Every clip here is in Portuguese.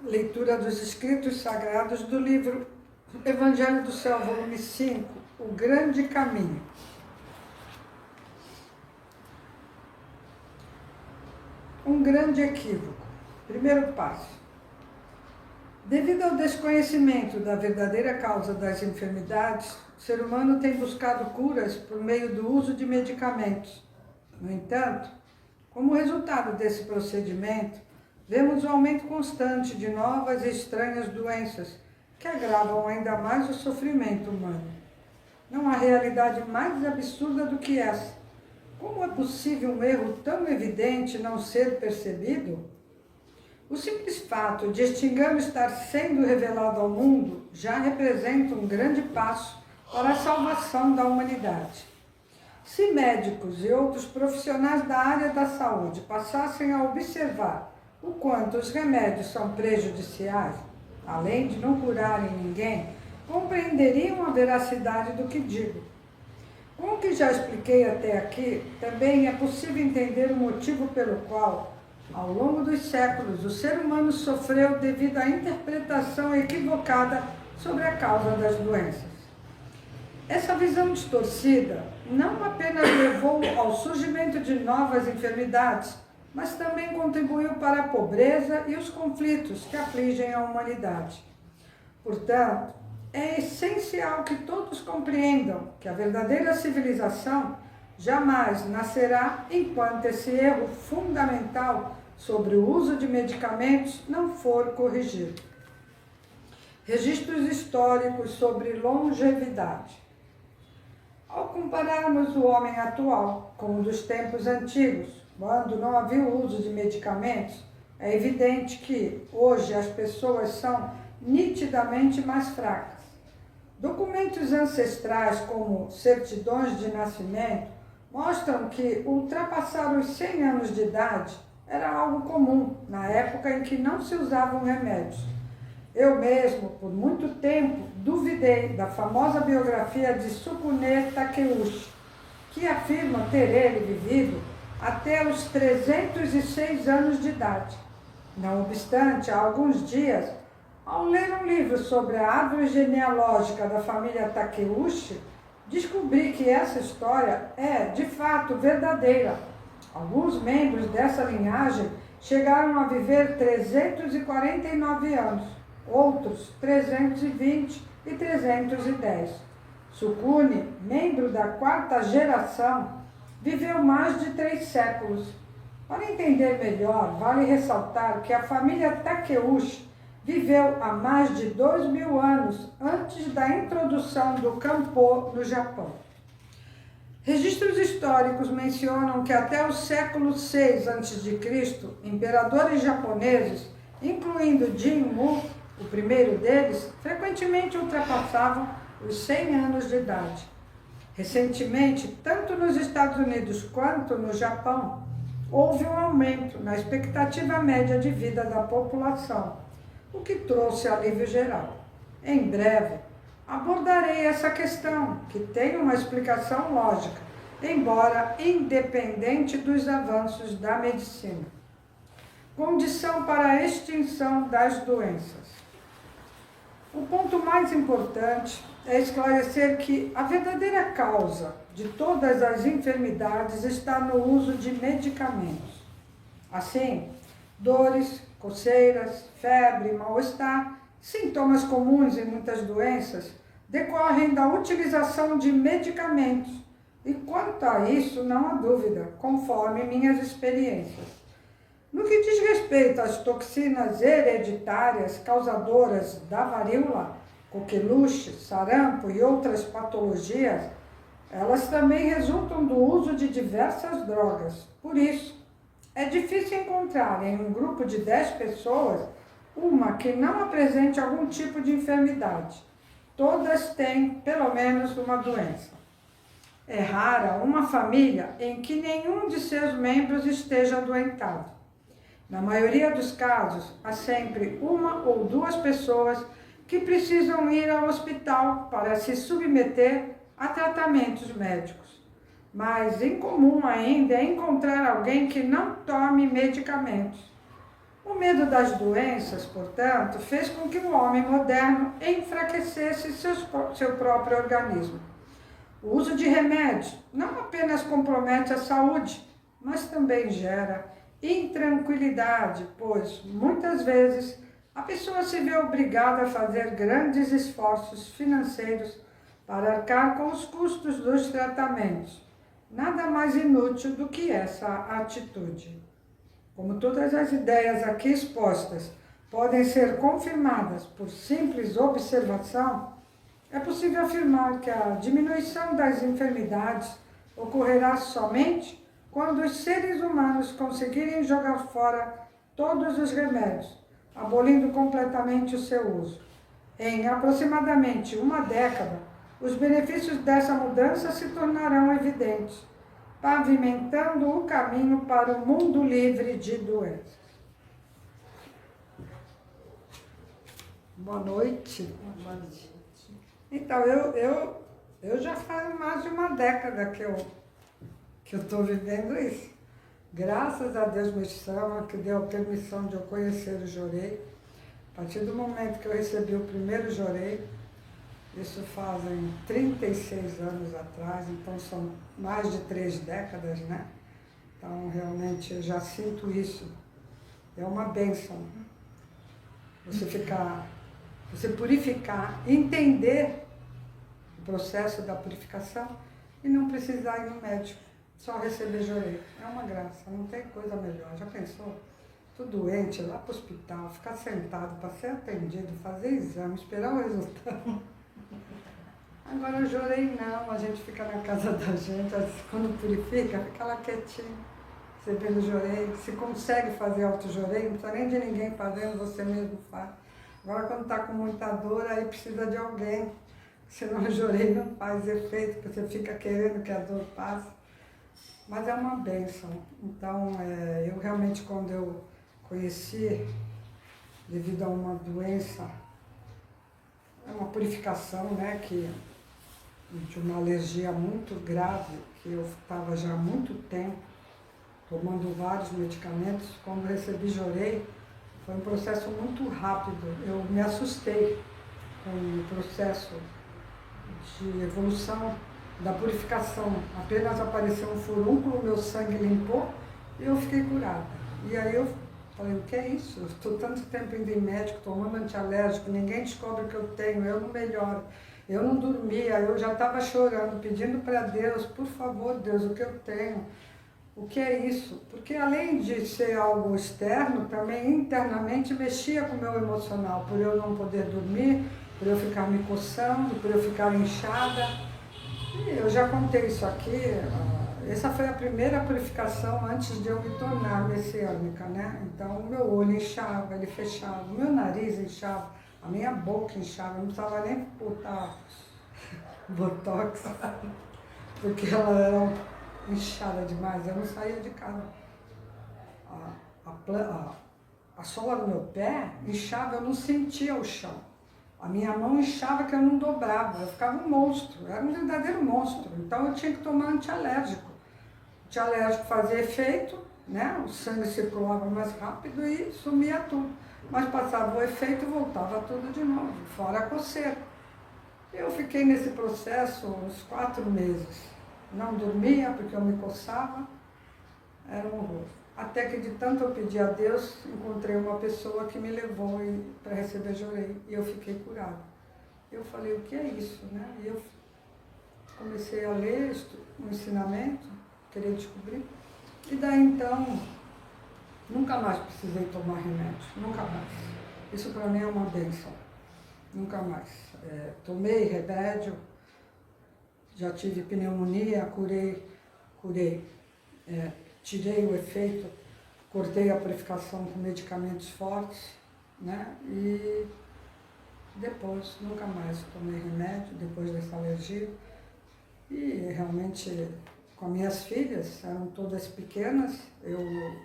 Leitura dos Escritos Sagrados do livro Evangelho do Céu, volume 5, O Grande Caminho. Um grande equívoco. Primeiro passo. Devido ao desconhecimento da verdadeira causa das enfermidades, o ser humano tem buscado curas por meio do uso de medicamentos. No entanto, como resultado desse procedimento, vemos o aumento constante de novas e estranhas doenças que agravam ainda mais o sofrimento humano. Não há realidade mais absurda do que essa. Como é possível um erro tão evidente não ser percebido? O simples fato de este engano estar sendo revelado ao mundo já representa um grande passo para a salvação da humanidade. Se médicos e outros profissionais da área da saúde passassem a observar o quanto os remédios são prejudiciais, além de não curarem ninguém, compreenderiam a veracidade do que digo. Com o que já expliquei até aqui, também é possível entender o motivo pelo qual, ao longo dos séculos, o ser humano sofreu devido à interpretação equivocada sobre a causa das doenças. Essa visão distorcida não apenas levou ao surgimento de novas enfermidades, mas também contribuiu para a pobreza e os conflitos que afligem a humanidade. Portanto, é essencial que todos compreendam que a verdadeira civilização jamais nascerá enquanto esse erro fundamental sobre o uso de medicamentos não for corrigido. Registros históricos sobre longevidade. Ao compararmos o homem atual com o dos tempos antigos, quando não havia o uso de medicamentos, é evidente que hoje as pessoas são nitidamente mais fracas. Documentos ancestrais, como certidões de nascimento, mostram que ultrapassar os 100 anos de idade era algo comum na época em que não se usavam remédios. Eu mesmo, por muito tempo, duvidei da famosa biografia de Sukune Takeuchi, que afirma ter ele vivido até os 306 anos de idade. Não obstante, há alguns dias, ao ler um livro sobre a árvore genealógica da família Takeuchi, descobri que essa história é, de fato, verdadeira. Alguns membros dessa linhagem chegaram a viver 349 anos, outros 320 e 310. Sukune, membro da quarta geração, viveu mais de 3 séculos. Para entender melhor, vale ressaltar que a família Takeuchi viveu há mais de 2000 anos antes da introdução do Kanpo no Japão. Registros históricos mencionam que até o século VI a.C., imperadores japoneses, incluindo Jinmu, o primeiro deles, frequentemente ultrapassavam os 100 anos de idade. Recentemente, tanto nos Estados Unidos quanto no Japão, houve um aumento na expectativa média de vida da população, o que trouxe alívio geral. Em breve, abordarei essa questão, que tem uma explicação lógica, embora independente dos avanços da medicina. Condição para a extinção das doenças. O ponto mais importante é esclarecer que a verdadeira causa de todas as enfermidades está no uso de medicamentos. Assim, dores, coceiras, febre, mal-estar, sintomas comuns em muitas doenças, decorrem da utilização de medicamentos. E quanto a isso, não há dúvida, conforme minhas experiências. No que diz respeito às toxinas hereditárias causadoras da varíola, coqueluche, sarampo e outras patologias, elas também resultam do uso de diversas drogas. Por isso, é difícil encontrar em um grupo de 10 pessoas uma que não apresente algum tipo de enfermidade. Todas têm pelo menos uma doença. É rara uma família em que nenhum de seus membros esteja adoentado. Na maioria dos casos, há sempre uma ou 2 pessoas que precisam ir ao hospital para se submeter a tratamentos médicos. Mais incomum ainda é encontrar alguém que não tome medicamentos. O medo das doenças, portanto, fez com que o homem moderno enfraquecesse seu próprio organismo. O uso de remédios não apenas compromete a saúde, mas também gera intranquilidade, pois muitas vezes a pessoa se vê obrigada a fazer grandes esforços financeiros para arcar com os custos dos tratamentos. Nada mais inútil do que essa atitude. Como todas as ideias aqui expostas podem ser confirmadas por simples observação, é possível afirmar que a diminuição das enfermidades ocorrerá somente quando os seres humanos conseguirem jogar fora todos os remédios, abolindo completamente o seu uso. Em aproximadamente uma década, os benefícios dessa mudança se tornarão evidentes, pavimentando o caminho para o mundo livre de doenças. Boa noite. Boa noite. Então, eu já faz mais de uma década que eu estou vivendo isso. Graças a Deus me chama, que deu a permissão de eu conhecer o Jorei. A partir do momento que eu recebi o primeiro Jorei, isso fazem 36 anos atrás, então são mais de 3 décadas, né? Então, realmente, eu já sinto isso. É uma bênção. Você purificar, entender o processo da purificação e não precisar ir no médico, só receber Jorei. É uma graça, não tem coisa melhor. Já pensou? Tô doente, ir lá para o hospital, ficar sentado para ser atendido, fazer exame, esperar o resultado. Agora o Jorei não, a gente fica na casa da gente, quando purifica, fica lá quietinho, recebendo o Jorei. Se consegue fazer auto-Jorei, não precisa nem de ninguém fazendo, você mesmo faz. Agora quando está com muita dor, aí precisa de alguém, senão o Jorei não faz efeito, porque você fica querendo que a dor passe. Mas é uma bênção. Então, eu realmente, quando eu conheci, devido a uma doença, é uma purificação, né, de uma alergia muito grave, que eu estava já há muito tempo tomando vários medicamentos. Quando recebi Jorei, foi um processo muito rápido. Eu me assustei com o processo de evolução da purificação. Apenas apareceu um furúnculo, meu sangue limpou e eu fiquei curada. E aí eu falei, o que é isso? Eu estou tanto tempo indo em médico, tomando antialérgico, ninguém descobre o que eu tenho, eu não melhoro. Eu não dormia, eu já estava chorando, pedindo para Deus, por favor, Deus, o que eu tenho? O que é isso? Porque além de ser algo externo, também internamente mexia com o meu emocional, por eu não poder dormir, por eu ficar me coçando, por eu ficar inchada. E eu já contei isso aqui, essa foi a primeira purificação antes de eu me tornar messiânica, né? Então o meu olho inchava, ele fechava, o meu nariz inchava, a minha boca inchava, eu não precisava nem botar botox, porque ela era inchada demais, eu não saía de casa. A sola do meu pé inchava, eu não sentia o chão. A minha mão inchava que eu não dobrava, eu ficava um monstro, eu era um verdadeiro monstro. Então eu tinha que tomar antialérgico. O antialérgico fazia efeito, né? O sangue circulava mais rápido e sumia tudo. Mas passava o efeito e voltava tudo de novo, fora a coceira. Eu fiquei nesse processo uns 4 meses. Não dormia porque eu me coçava, era um horror. Até que de tanto eu pedir a Deus, encontrei uma pessoa que me levou para receber Jorei e eu fiquei curada. Eu falei, o que é isso, né? E eu comecei a ler o ensinamento, querer descobrir. E daí então, nunca mais precisei tomar remédio, nunca mais. Isso para mim é uma bênção, nunca mais. Tomei remédio, já tive pneumonia, curei, tirei o efeito, cortei a purificação com medicamentos fortes, né? E depois, nunca mais tomei remédio, depois dessa alergia. E realmente, com as minhas filhas, eram todas pequenas, eu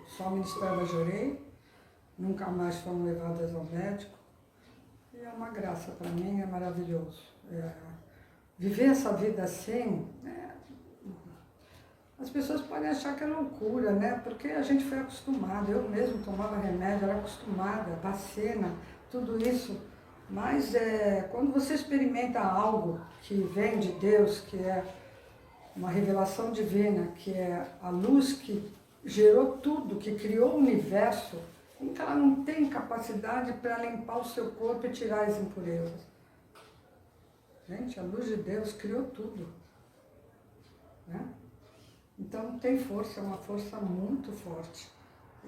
só ministrava Jorei, nunca mais foram levadas ao médico. E é uma graça para mim, é maravilhoso. Viver essa vida assim, As pessoas podem achar que é loucura, né? Porque a gente foi acostumado, eu mesmo tomava remédio, era acostumada, vacina, tudo isso. Mas quando você experimenta algo que vem de Deus, que é uma revelação divina, que é a luz que gerou tudo, que criou o universo, como que ela não tem capacidade para limpar o seu corpo e tirar as impurezas? Gente, a luz de Deus criou tudo, né? Então tem força, é uma força muito forte.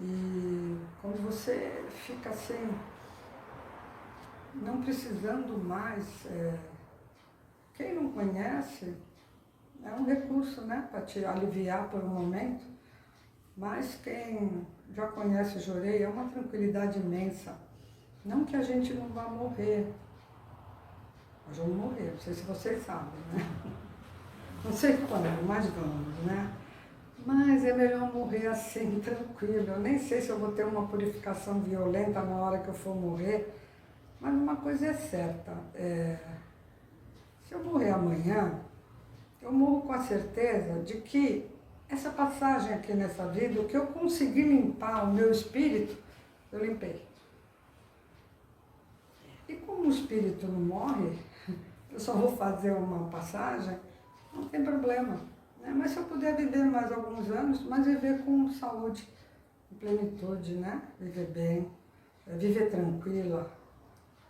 E quando você fica assim, não precisando mais, quem não conhece, é um recurso, né, para te aliviar por um momento, mas quem já conhece o Jorei, é uma tranquilidade imensa. Não que a gente não vá morrer, nós vamos morrer, não sei se vocês sabem, né? Não sei quando, mas vamos, né? Mas é melhor morrer assim, tranquilo. Eu nem sei se eu vou ter uma purificação violenta na hora que eu for morrer, mas uma coisa é certa, se eu morrer amanhã, eu morro com a certeza de que essa passagem aqui nessa vida, o que eu consegui limpar o meu espírito, eu limpei. E como o espírito não morre, eu só vou fazer uma passagem, não tem problema, né? Mas se eu puder viver mais alguns anos, mas viver com saúde, com plenitude, né? Viver bem, viver tranquila,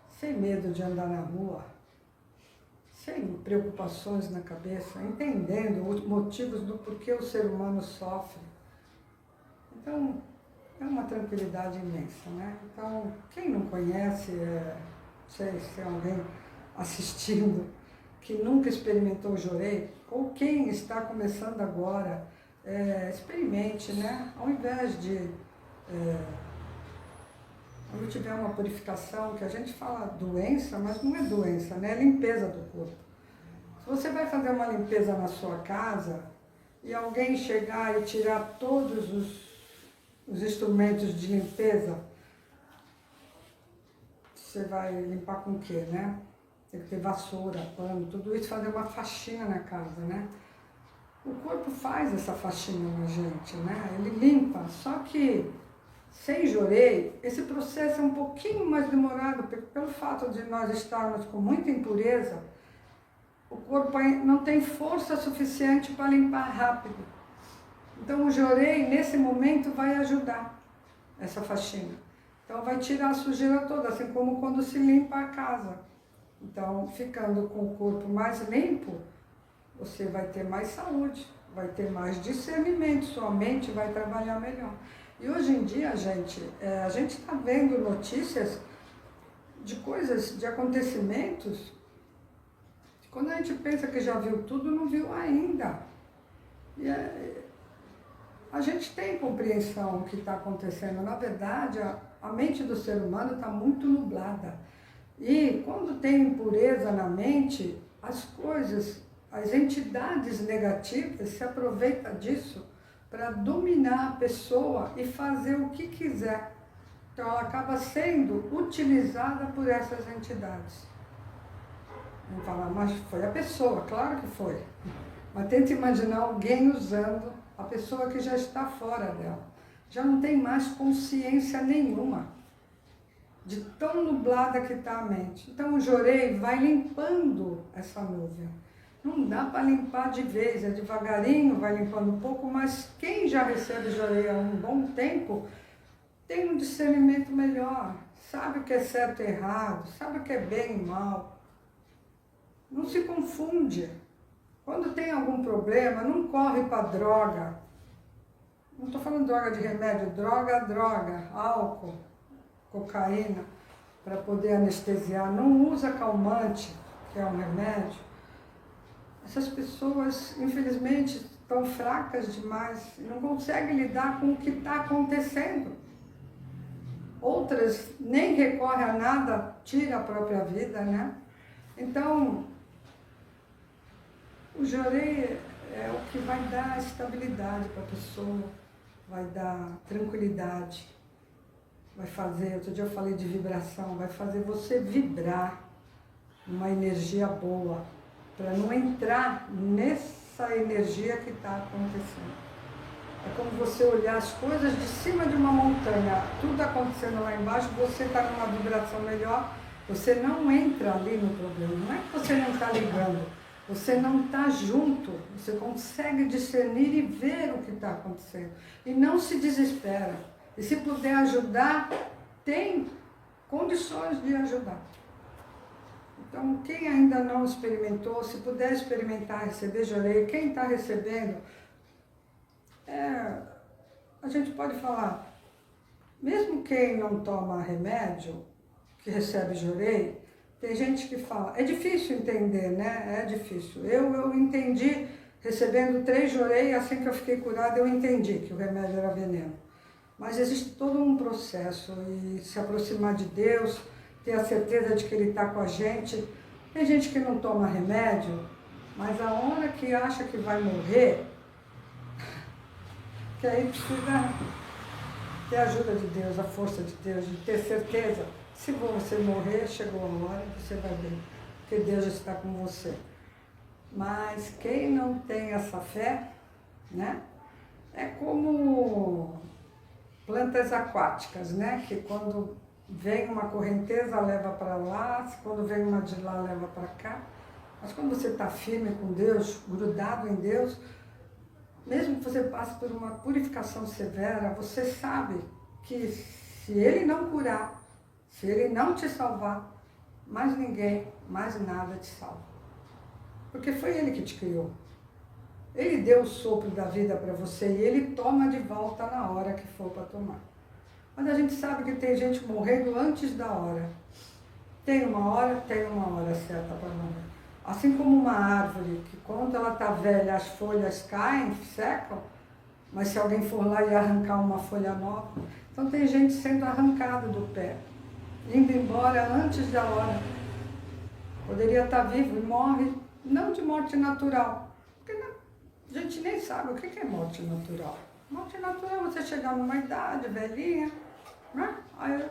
sem medo de andar na rua, sem preocupações na cabeça, entendendo os motivos do porquê o ser humano sofre. Então, é uma tranquilidade imensa, né? Então, quem não conhece, não sei se é alguém assistindo, que nunca experimentou o Jorei, ou quem está começando agora, experimente, né? Ao invés de, quando tiver uma purificação, que a gente fala doença, mas não é doença, né? É limpeza do corpo. Se você vai fazer uma limpeza na sua casa, e alguém chegar e tirar todos os instrumentos de limpeza, você vai limpar com o quê, né? Tem que ter vassoura, pano, tudo isso, fazer uma faxina na casa, né? O corpo faz essa faxina na gente, né? Ele limpa, só que sem Jorei, esse processo é um pouquinho mais demorado, pelo fato de nós estarmos com muita impureza, o corpo não tem força suficiente para limpar rápido. Então o Jorei, nesse momento, vai ajudar essa faxina. Então vai tirar a sujeira toda, assim como quando se limpa a casa. Então, ficando com o corpo mais limpo, você vai ter mais saúde, vai ter mais discernimento, sua mente vai trabalhar melhor. E hoje em dia, gente, a gente está vendo notícias de coisas, de acontecimentos, quando a gente pensa que já viu tudo, não viu ainda. E a gente tem compreensão do que está acontecendo. Na verdade, a mente do ser humano está muito nublada. E quando tem impureza na mente, as coisas, as entidades negativas se aproveitam disso para dominar a pessoa e fazer o que quiser. Então ela acaba sendo utilizada por essas entidades. Vamos falar, mas foi a pessoa, claro que foi. Mas tenta imaginar alguém usando a pessoa que já está fora dela. Já não tem mais consciência nenhuma de tão nublada que está a mente. Então o Jorei vai limpando essa nuvem. Não dá para limpar de vez, é devagarinho, vai limpando um pouco, mas quem já recebe Jorei há um bom tempo, tem um discernimento melhor, sabe o que é certo e errado, sabe o que é bem e mal. Não se confunde. Quando tem algum problema, não corre para droga. Não estou falando droga de remédio, droga, álcool, cocaína, para poder anestesiar. Não usa calmante, que é um remédio. Essas pessoas, infelizmente, estão fracas demais, não conseguem lidar com o que está acontecendo. Outras nem recorrem a nada, tira a própria vida, né? Então, o Jorei é o que vai dar estabilidade para a pessoa, vai dar tranquilidade, vai fazer, outro dia eu falei de vibração, vai fazer você vibrar uma energia boa, para não entrar essa energia que está acontecendo. É como você olhar as coisas de cima de uma montanha, tudo acontecendo lá embaixo, você está numa vibração melhor, você não entra ali no problema, não é que você não está ligando, você não está junto, você consegue discernir e ver o que está acontecendo. E não se desespera. E se puder ajudar, tem condições de ajudar. Então, quem ainda não experimentou, se puder experimentar, receber Jorei, quem está recebendo, a gente pode falar, mesmo quem não toma remédio, que recebe Jorei, tem gente que fala, é difícil entender, né? É difícil. Eu entendi, recebendo 3 Jorei, assim que eu fiquei curada, eu entendi que o remédio era veneno. Mas existe todo um processo, e se aproximar de Deus, ter a certeza de que Ele está com a gente. Tem gente que não toma remédio, mas a hora que acha que vai morrer, que aí precisa ter a ajuda de Deus, a força de Deus, de ter certeza. Se você morrer, chegou a hora, você vai ver, porque Deus está com você. Mas quem não tem essa fé, né, é como plantas aquáticas, né, que quando vem uma correnteza leva para lá, quando vem uma de lá leva para cá. Mas quando você está firme com Deus, grudado em Deus, mesmo que você passe por uma purificação severa, você sabe que se Ele não curar, se Ele não te salvar, mais ninguém, mais nada te salva. Porque foi Ele que te criou. Ele deu o sopro da vida para você e Ele toma de volta na hora que for para tomar. Mas a gente sabe que tem gente morrendo antes da hora. Tem uma hora certa para morrer. Assim como uma árvore, que quando ela está velha, as folhas caem, secam, mas se alguém for lá e arrancar uma folha nova, então tem gente sendo arrancada do pé, indo embora antes da hora. Poderia estar vivo e morre, não de morte natural, porque a gente nem sabe o que é morte natural. Morte natural é você chegar numa idade velhinha, né? Aí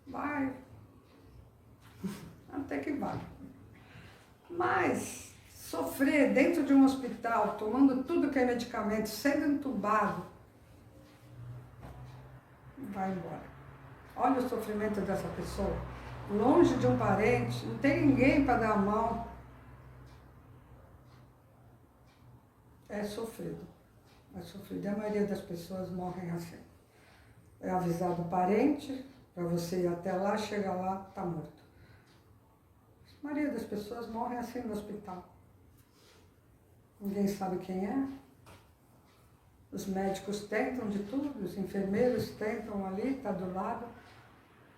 vai, até que vai. Mas sofrer dentro de um hospital, tomando tudo que é medicamento, sendo entubado, vai embora. Olha o sofrimento dessa pessoa, longe de um parente, não tem ninguém para dar a mão. É sofrido, é sofrido. E a maioria das pessoas morrem assim. É avisado o parente, para você ir até lá, chega lá, está morto. A maioria das pessoas morrem assim no hospital. Ninguém sabe quem é. Os médicos tentam de tudo, os enfermeiros tentam ali, está do lado,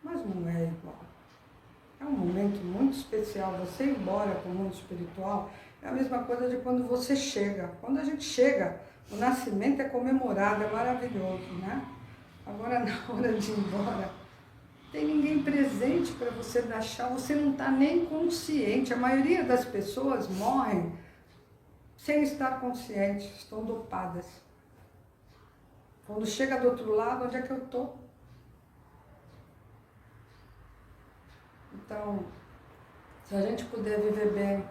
mas não é igual. É um momento muito especial. Você ir embora para o mundo espiritual é a mesma coisa de quando você chega. Quando a gente chega, o nascimento é comemorado, é maravilhoso, né? Agora, na hora de ir embora, tem ninguém presente para você dar tchau, você não está nem consciente. A maioria das pessoas morrem sem estar conscientes, estão dopadas. Quando chega do outro lado, onde é que eu estou? Então, se a gente puder viver bem,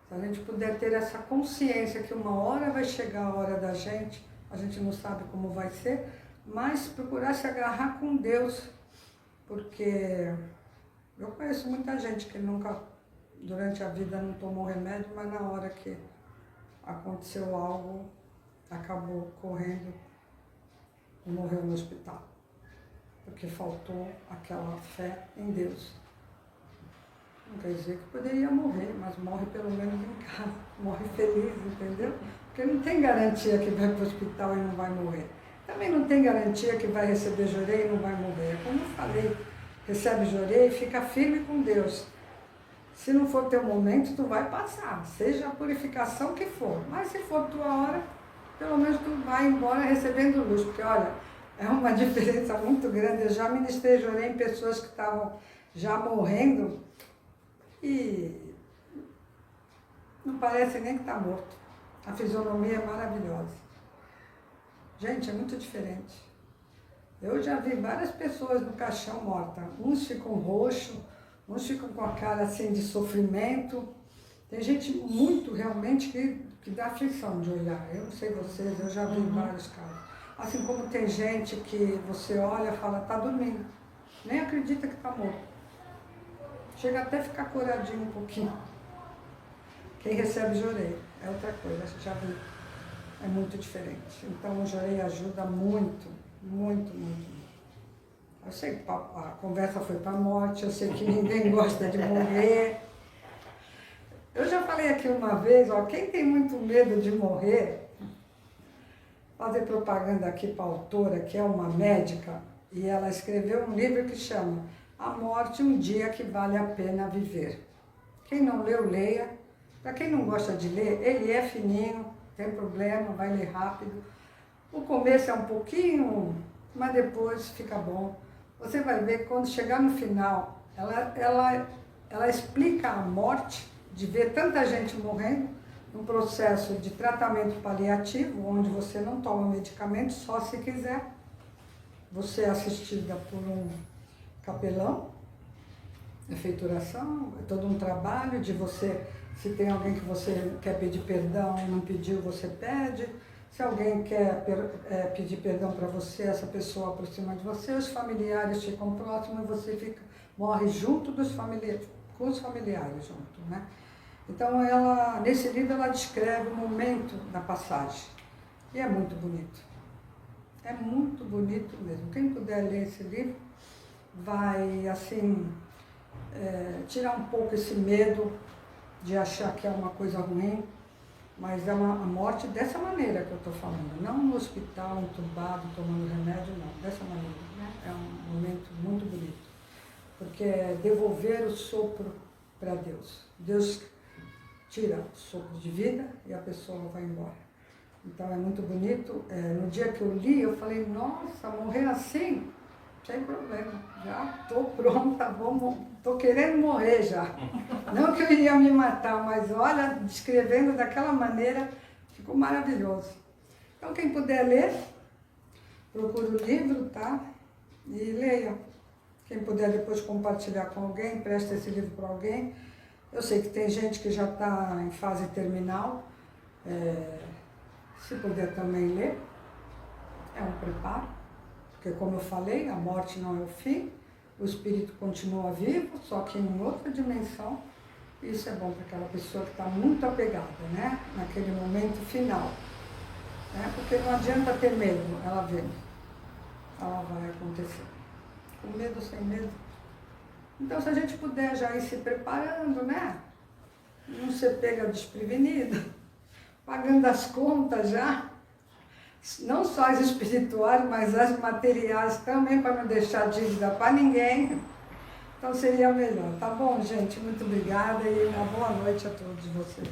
se a gente puder ter essa consciência que uma hora vai chegar a hora da gente, a gente não sabe como vai ser, mas procurar se agarrar com Deus, porque eu conheço muita gente que nunca, durante a vida, não tomou remédio, mas na hora que aconteceu algo, acabou correndo e morreu no hospital, porque faltou aquela fé em Deus. Não quer dizer que poderia morrer, mas morre pelo menos em casa, morre feliz, entendeu? Porque não tem garantia que vai para o hospital e não vai morrer. Também não tem garantia que vai receber Jorei e não vai morrer. Como eu falei, recebe Jorei e fica firme com Deus. Se não for teu momento, tu vai passar, seja a purificação que for. Mas se for tua hora, pelo menos tu vai embora recebendo luz. Porque olha, é uma diferença muito grande. Eu já ministrei Jorei em pessoas que estavam já morrendo e não parece nem que está morto. A fisionomia é maravilhosa. Gente, é muito diferente. Eu já vi várias pessoas no caixão morta. Uns ficam roxos, uns ficam com a cara assim de sofrimento. Tem gente muito realmente que que dá aflição de olhar. Eu não sei vocês, eu já vi vários casos. Assim como tem gente que você olha e fala, tá dormindo, nem acredita que tá morto. Chega até a ficar coradinho um pouquinho. Quem recebe jorei é outra coisa, você já viu. É muito diferente. Então o jorei ajuda muito, muito, muito, muito. Eu sei que a conversa foi para a morte, eu sei que ninguém gosta de morrer. Eu já falei aqui uma vez, ó, quem tem muito medo de morrer, fazer propaganda aqui para a autora, que é uma médica, e ela escreveu um livro que chama A Morte, um Dia que Vale a Pena Viver. Quem não leu, leia. Para quem não gosta de ler, ele é fininho, tem problema, vai ler rápido. O começo é um pouquinho, mas depois fica bom. Você vai ver que quando chegar no final, ela explica a morte, de ver tanta gente morrendo, num processo de tratamento paliativo, onde você não toma medicamento, só se quiser. Você é assistida por um capelão, é feituração, é todo um trabalho de você, se tem alguém que você quer pedir perdão e não pediu, você pede. Se alguém quer pedir perdão para você, essa pessoa aproxima de você, os familiares ficam próximos e você morre junto dos familiares, com os familiares junto, né? Então nesse livro ela descreve o momento da passagem e é muito bonito. É muito bonito mesmo. Quem puder ler esse livro vai assim tirar um pouco esse medo de achar que é uma coisa ruim. Mas é a morte dessa maneira que eu estou falando, não no hospital, entubado, tomando remédio, não, dessa maneira, né? É um momento muito bonito, porque é devolver o sopro para Deus. Deus tira o sopro de vida e a pessoa vai embora. Então é muito bonito. No dia que eu li, eu falei, nossa, morrer assim, sem problema, já estou pronta, estou querendo morrer já. Não que eu iria me matar, mas olha, descrevendo daquela maneira, ficou maravilhoso. Então quem puder ler, procure o livro, tá? E leia. Quem puder depois compartilhar com alguém, preste esse livro para alguém. Eu sei que tem gente que já está em fase terminal, se puder também ler, é um preparo. Porque, como eu falei, a morte não é o fim, o espírito continua vivo, só que em outra dimensão. Isso é bom para aquela pessoa que está muito apegada, né? Naquele momento final. Né? Porque não adianta ter medo, ela vem. Ela vai acontecer. Com medo, sem medo. Então, se a gente puder já ir se preparando, né? Não ser pega desprevenido, pagando as contas já. Não só as espirituais, mas as materiais também, para não deixar dívida para ninguém. Então seria melhor. Tá bom, gente? Muito obrigada e uma boa noite a todos vocês.